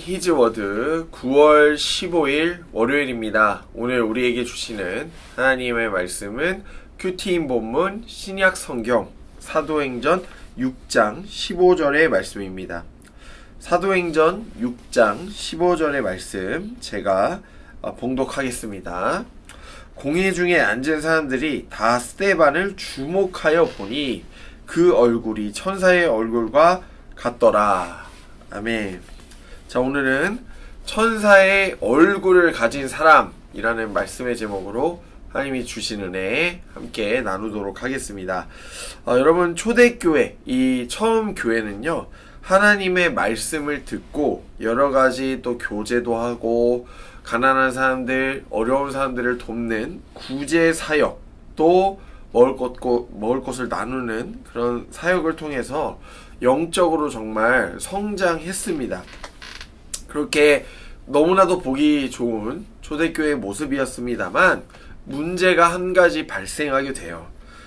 히즈워드 9월 15일 월요일입니다. 오늘 우리에게 주시는 하나님의 말씀은 큐티인 본문 신약 성경 사도행전 6장 15절의 말씀입니다. 사도행전 6장 15절의 말씀 제가 봉독하겠습니다. 공회 중에 앉은 사람들이 다 스데반을 주목하여 보니 그 얼굴이 천사의 얼굴과 같더라. 아멘. 자, 오늘은 천사의 얼굴을 가진 사람이라는 말씀의 제목으로 하나님이 주신 은혜 함께 나누도록 하겠습니다. 여러분, 초대교회, 이 처음 교회는요, 하나님의 말씀을 듣고 여러가지 또 교제도 하고 가난한 사람들, 어려운 사람들을 돕는 구제 사역, 또 먹을 것을 나누는 그런 사역을 통해서 영적으로 정말 성장했습니다. 그렇게 너무나도 보기 좋은 초대교회의 모습이었습니다만 문제가 한 가지 발생하게 돼요.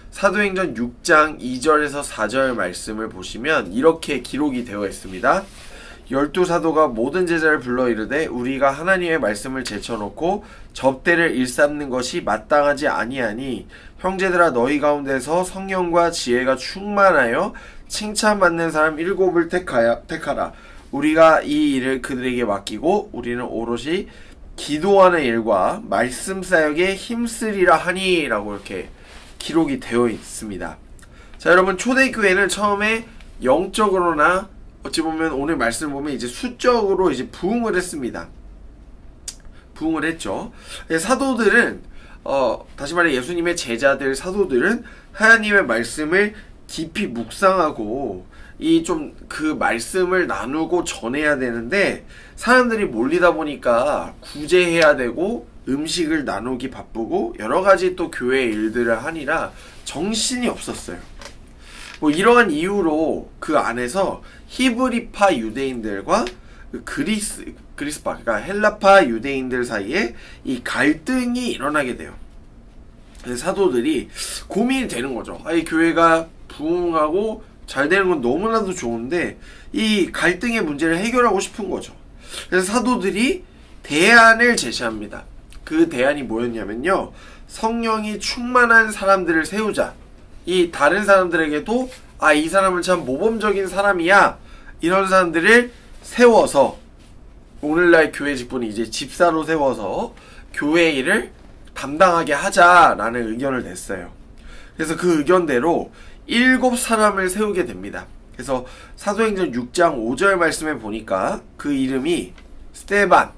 사도행전 6장 2절에서 4절 말씀을 보시면 이렇게 기록이 되어 있습니다. 12사도가 모든 제자를 불러 이르되 우리가 하나님의 말씀을 제쳐놓고 접대를 일삼는 것이 마땅하지 아니하니 형제들아, 너희 가운데서 성령과 지혜가 충만하여 칭찬받는 사람 7을 택하라. 우리가 이 일을 그들에게 맡기고 우리는 오롯이 기도하는 일과 말씀 사역에 힘쓰리라 하니 라고 이렇게 기록이 되어 있습니다. 자, 여러분, 초대교회는 처음에 영적으로나 어찌 보면 오늘 말씀을 보면 이제 수적으로 이제 부흥을 했습니다. 부흥을 했죠. 사도들은 다시 말해 예수님의 제자들 사도들은 하나님의 말씀을 깊이 묵상하고 이 좀 그 말씀을 나누고 전해야 되는데 사람들이 몰리다 보니까 구제해야 되고 음식을 나누기 바쁘고 여러가지 또 교회 일들을 하니라 정신이 없었어요. 뭐 이러한 이유로 그 안에서 히브리파 유대인들과 그리스파, 그러니까 헬라파 유대인들 사이에 이 갈등이 일어나게 돼요. 사도들이 고민이 되는 거죠. 이 교회가 부흥하고 잘 되는 건 너무나도 좋은데 이 갈등의 문제를 해결하고 싶은 거죠. 그래서 사도들이 대안을 제시합니다. 그 대안이 뭐였냐면요, 성령이 충만한 사람들을 세우자. 이 다른 사람들에게도 이 사람은 참 모범적인 사람이야, 이런 사람들을 세워서 오늘날 교회 직분이 이제 집사로 세워서 교회 일을 담당하게 하자라는 의견을 냈어요. 그래서 그 의견대로 7사람을 세우게 됩니다. 그래서 사도행전 6장 5절 말씀에 보니까 그 이름이 스데반,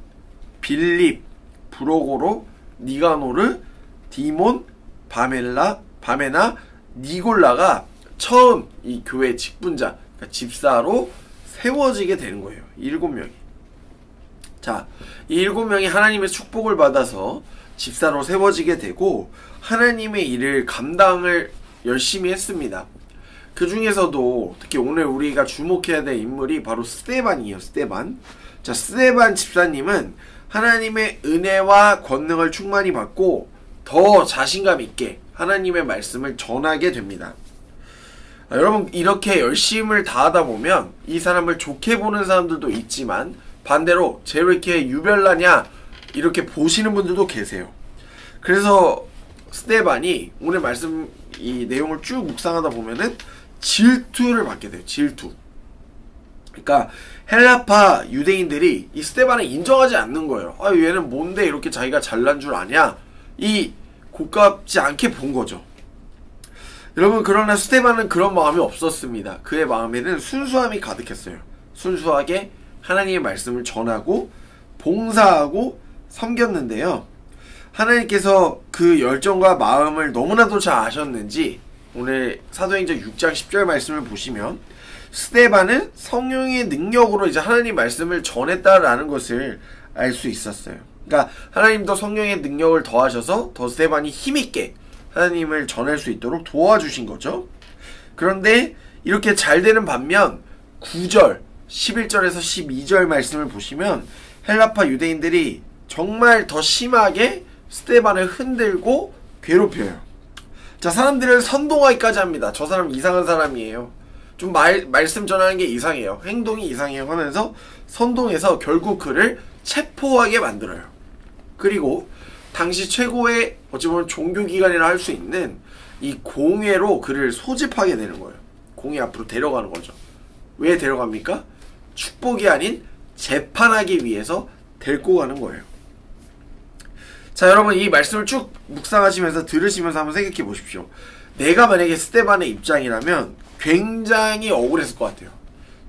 빌립, 브로고로, 니가노르, 디몬, 바메나, 니골라가 처음 이 교회 직분자, 그러니까 집사로 세워지게 되는 거예요. 7명이. 자, 이 7명이 하나님의 축복을 받아서 집사로 세워지게 되고 하나님의 일을 감당을 열심히 했습니다. 그 중에서도 특히 오늘 우리가 주목해야 될 인물이 바로 스데반이에요. 스데반. 자, 스데반 집사님은 하나님의 은혜와 권능을 충만히 받고 더 자신감 있게 하나님의 말씀을 전하게 됩니다. 여러분, 이렇게 열심을 다하다 보면 이 사람을 좋게 보는 사람들도 있지만 반대로 쟤 왜 이렇게 유별나냐 이렇게 보시는 분들도 계세요. 그래서 스데반이 오늘 말씀 이 내용을 쭉 묵상하다 보면은 질투를 받게 돼요. 질투. 그러니까 헬라파 유대인들이 이 스데반을 인정하지 않는 거예요. 얘는 뭔데 이렇게 자기가 잘난 줄 아냐, 이 고깝지 않게 본 거죠. 여러분, 그러나 스데반은 그런 마음이 없었습니다. 그의 마음에는 순수함이 가득했어요. 순수하게 하나님의 말씀을 전하고 봉사하고 섬겼는데요, 하나님께서 그 열정과 마음을 너무나도 잘 아셨는지 오늘 사도행전 6장 10절 말씀을 보시면 스데반은 성령의 능력으로 이제 하나님 말씀을 전했다라는 것을 알 수 있었어요. 그러니까 하나님도 성령의 능력을 더하셔서 더 스데반이 힘있게 하나님을 전할 수 있도록 도와주신 거죠. 그런데 이렇게 잘 되는 반면 9절, 11절에서 12절 말씀을 보시면 헬라파 유대인들이 정말 더 심하게 스데반을 흔들고 괴롭혀요. 자, 사람들을 선동하기까지 합니다. 저 사람 이상한 사람이에요. 좀 말씀 전하는 게 이상해요. 행동이 이상해요 하면서 선동해서 결국 그를 체포하게 만들어요. 그리고 당시 최고의 어찌 보면 종교기관이라 할 수 있는 이 공회로 그를 소집하게 되는 거예요. 공회 앞으로 데려가는 거죠. 왜 데려갑니까? 축복이 아닌 재판하기 위해서 데리고 가는 거예요. 자, 여러분 이 말씀을 쭉 묵상하시면서 들으시면서 한번 생각해 보십시오. 내가 만약에 스데반의 입장이라면 굉장히 억울했을 것 같아요.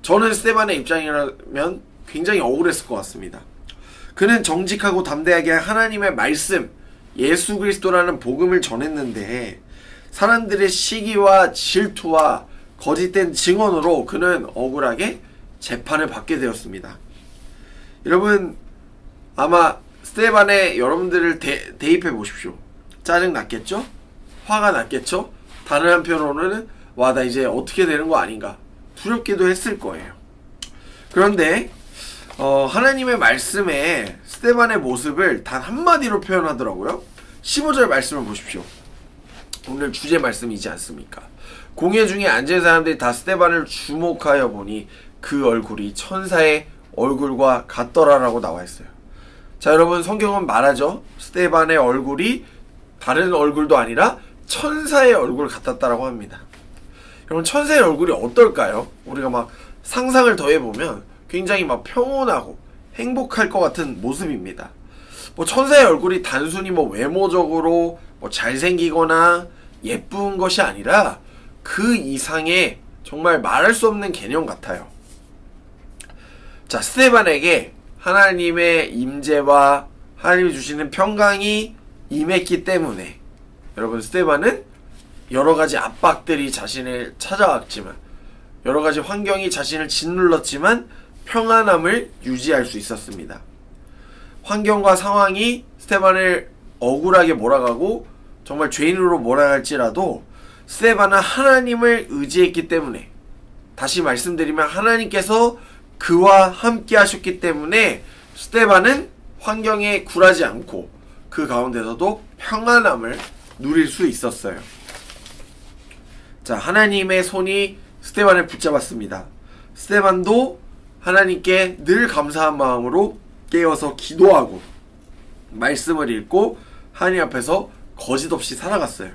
저는 스데반의 입장이라면 굉장히 억울했을 것 같습니다. 그는 정직하고 담대하게 하나님의 말씀, 예수 그리스도라는 복음을 전했는데 사람들의 시기와 질투와 거짓된 증언으로 그는 억울하게 재판을 받게 되었습니다. 여러분 아마 스데반에 여러분들을 대입해 보십시오. 짜증 났겠죠? 화가 났겠죠? 다른 한편으로는 와, 나 이제 어떻게 되는 거 아닌가 두렵기도 했을 거예요. 그런데 하나님의 말씀에 스데반의 모습을 단 한마디로 표현하더라고요. 15절 말씀을 보십시오. 오늘 주제 말씀이지 않습니까? 공회 중에 앉은 사람들이 다 스데반을 주목하여 보니 그 얼굴이 천사의 얼굴과 같더라라고 나와 있어요. 자, 여러분 성경은 말하죠. 스데반의 얼굴이 다른 얼굴도 아니라 천사의 얼굴 같았다라고 합니다. 여러분 천사의 얼굴이 어떨까요? 우리가 막 상상을 더해보면 굉장히 막 평온하고 행복할 것 같은 모습입니다. 뭐 천사의 얼굴이 단순히 뭐 외모적으로 뭐 잘생기거나 예쁜 것이 아니라 그 이상의 정말 말할 수 없는 개념 같아요. 자, 스데반에게 하나님의 임재와 하나님이 주시는 평강이 임했기 때문에 여러분 스데반은 여러가지 압박들이 자신을 찾아왔지만 여러가지 환경이 자신을 짓눌렀지만 평안함을 유지할 수 있었습니다. 환경과 상황이 스데반을 억울하게 몰아가고 정말 죄인으로 몰아갈지라도 스데반은 하나님을 의지했기 때문에, 다시 말씀드리면 하나님께서 그와 함께 하셨기 때문에 스데반은 환경에 굴하지 않고 그 가운데서도 평안함을 누릴 수 있었어요. 자, 하나님의 손이 스데반을 붙잡았습니다. 스데반도 하나님께 늘 감사한 마음으로 깨어서 기도하고 말씀을 읽고 하나님 앞에서 거짓없이 살아갔어요.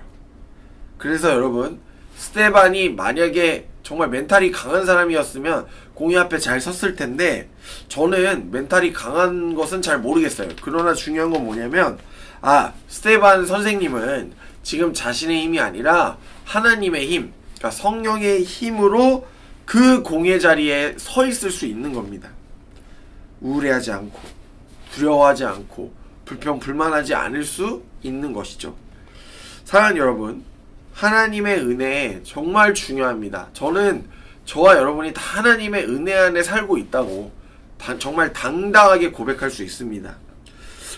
그래서 여러분 스데반이 만약에 정말 멘탈이 강한 사람이었으면 공의 앞에 잘 섰을 텐데 저는 멘탈이 강한 것은 잘 모르겠어요. 그러나 중요한 건 뭐냐면 스데반 선생님은 지금 자신의 힘이 아니라 하나님의 힘, 그러니까 성령의 힘으로 그 공의 자리에 서 있을 수 있는 겁니다. 우울해하지 않고 두려워하지 않고 불평불만하지 않을 수 있는 것이죠. 사랑하는 여러분, 하나님의 은혜 정말 중요합니다. 저는 저와 여러분이 다 하나님의 은혜 안에 살고 있다고 정말 당당하게 고백할 수 있습니다.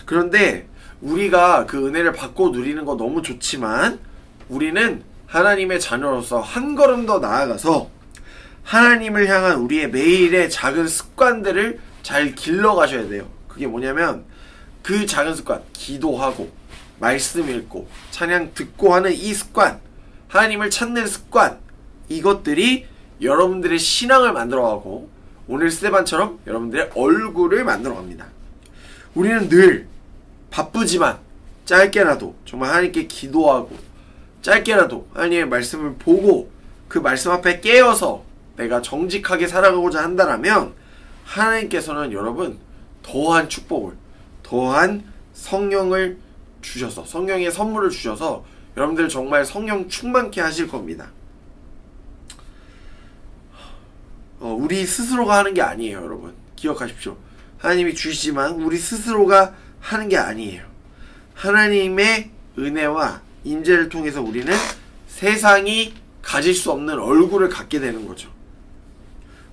그런데 우리가 그 은혜를 받고 누리는 거 너무 좋지만 우리는 하나님의 자녀로서 한 걸음 더 나아가서 하나님을 향한 우리의 매일의 작은 습관들을 잘 길러가셔야 돼요. 그게 뭐냐면 그 작은 습관, 기도하고 말씀 읽고 찬양 듣고 하는 이 습관, 하나님을 찾는 습관, 이것들이 여러분들의 신앙을 만들어가고 오늘 스데반처럼 여러분들의 얼굴을 만들어갑니다. 우리는 늘 바쁘지만 짧게라도 정말 하나님께 기도하고 짧게라도 하나님의 말씀을 보고 그 말씀 앞에 깨어서 내가 정직하게 살아가고자 한다면 하나님께서는 여러분 더한 축복을, 더한 성령을 주셔서, 성령의 선물을 주셔서 여러분들 정말 성령 충만케 하실 겁니다. 우리 스스로가 하는 게 아니에요. 여러분 기억하십시오. 하나님이 주시지만 우리 스스로가 하는 게 아니에요. 하나님의 은혜와 임재를 통해서 우리는 세상이 가질 수 없는 얼굴을 갖게 되는 거죠.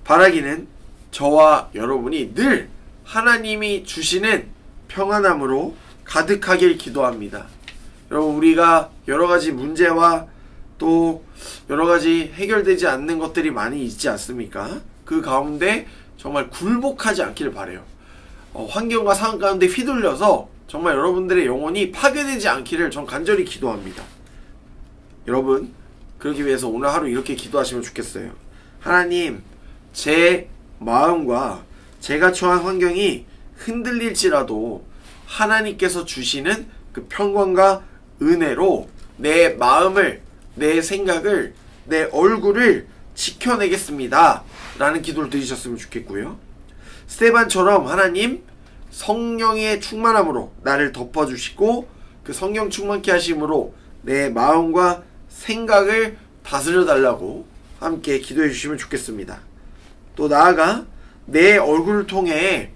바라기는 저와 여러분이 늘 하나님이 주시는 평안함으로 가득하길 기도합니다. 여러분 우리가 여러가지 문제와 또 여러가지 해결되지 않는 것들이 많이 있지 않습니까? 그 가운데 정말 굴복하지 않기를 바라요. 환경과 상황 가운데 휘둘려서 정말 여러분들의 영혼이 파괴되지 않기를 전 간절히 기도합니다. 여러분 그러기 위해서 오늘 하루 이렇게 기도하시면 좋겠어요. 하나님, 제 마음과 제가 처한 환경이 흔들릴지라도 하나님께서 주시는 그 평강과 은혜로 내 마음을, 내 생각을, 내 얼굴을 지켜내겠습니다 라는 기도를 드리셨으면 좋겠고요. 스데반처럼 하나님, 성령의 충만함으로 나를 덮어주시고 그 성령 충만케 하심으로 내 마음과 생각을 다스려 달라고 함께 기도해 주시면 좋겠습니다. 또 나아가 내 얼굴을 통해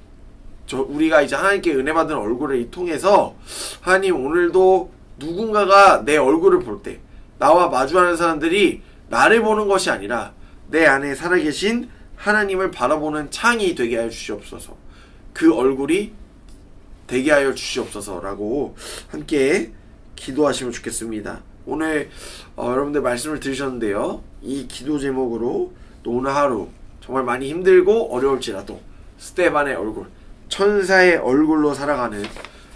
우리가 이제 하나님께 은혜 받은 얼굴을 통해서 하나님, 오늘도 누군가가 내 얼굴을 볼 때 나와 마주하는 사람들이 나를 보는 것이 아니라 내 안에 살아계신 하나님을 바라보는 창이 되게 하여 주시옵소서. 그 얼굴이 되게 하여 주시옵소서 라고 함께 기도하시면 좋겠습니다. 오늘 여러분들 말씀을 들으셨는데요, 이 기도 제목으로 또 오늘 하루 정말 많이 힘들고 어려울지라도 스데반의 얼굴, 천사의 얼굴로 살아가는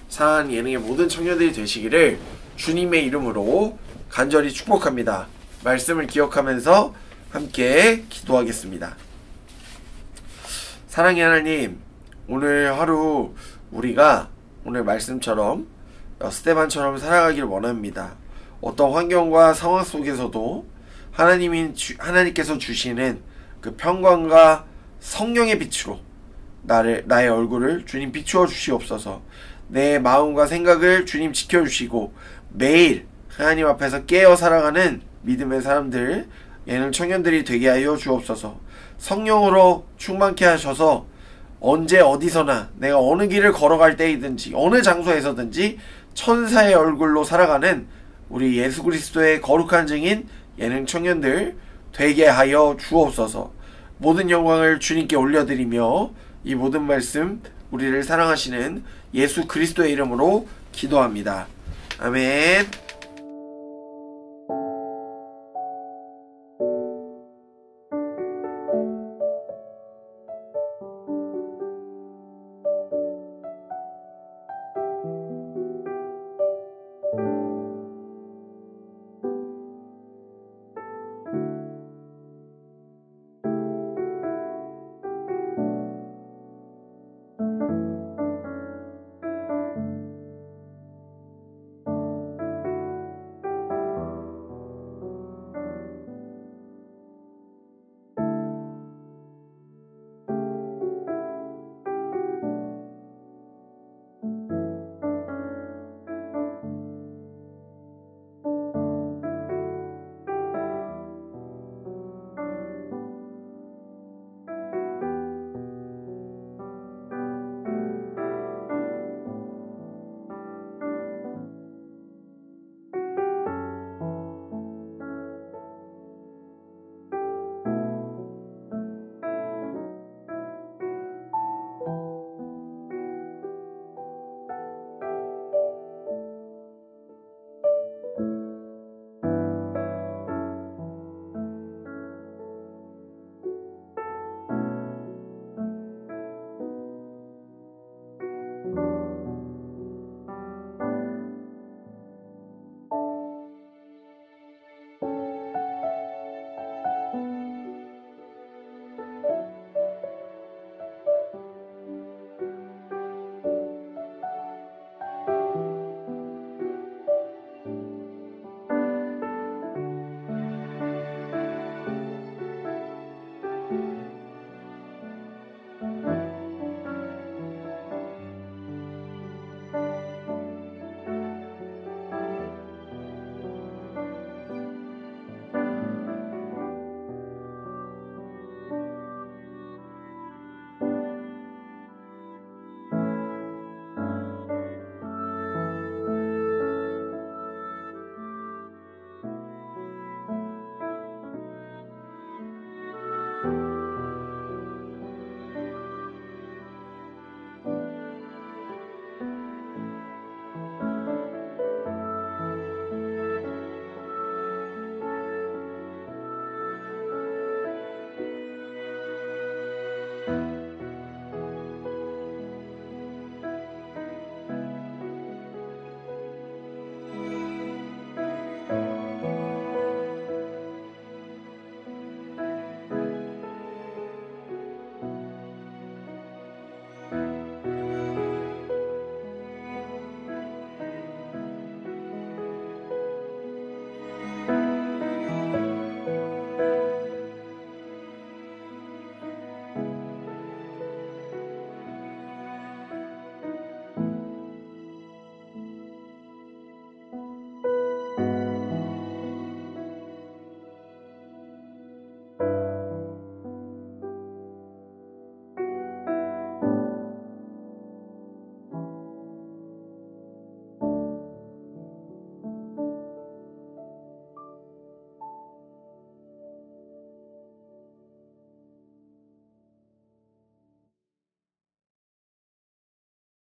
사랑하는 예능의 모든 청년들이 되시기를 주님의 이름으로 간절히 축복합니다. 말씀을 기억하면서 함께 기도하겠습니다. 사랑의 하나님, 오늘 하루 우리가 오늘 말씀처럼 스데반처럼 살아가기를 원합니다. 어떤 환경과 상황 속에서도 하나님께서 주시는 그 평강과 성령의 빛으로 나의 얼굴을 주님 비추어 주시옵소서. 내 마음과 생각을 주님 지켜주시고 매일 하나님 앞에서 깨어 살아가는 믿음의 사람들, 예능 청년들이 되게 하여 주옵소서. 성령으로 충만케 하셔서 언제 어디서나 내가 어느 길을 걸어갈 때이든지 어느 장소에서든지 천사의 얼굴로 살아가는 우리 예수 그리스도의 거룩한 증인 예능 청년들 되게 하여 주옵소서. 모든 영광을 주님께 올려드리며 이 모든 말씀 우리를 사랑하시는 예수 그리스도의 이름으로 기도합니다. 아멘.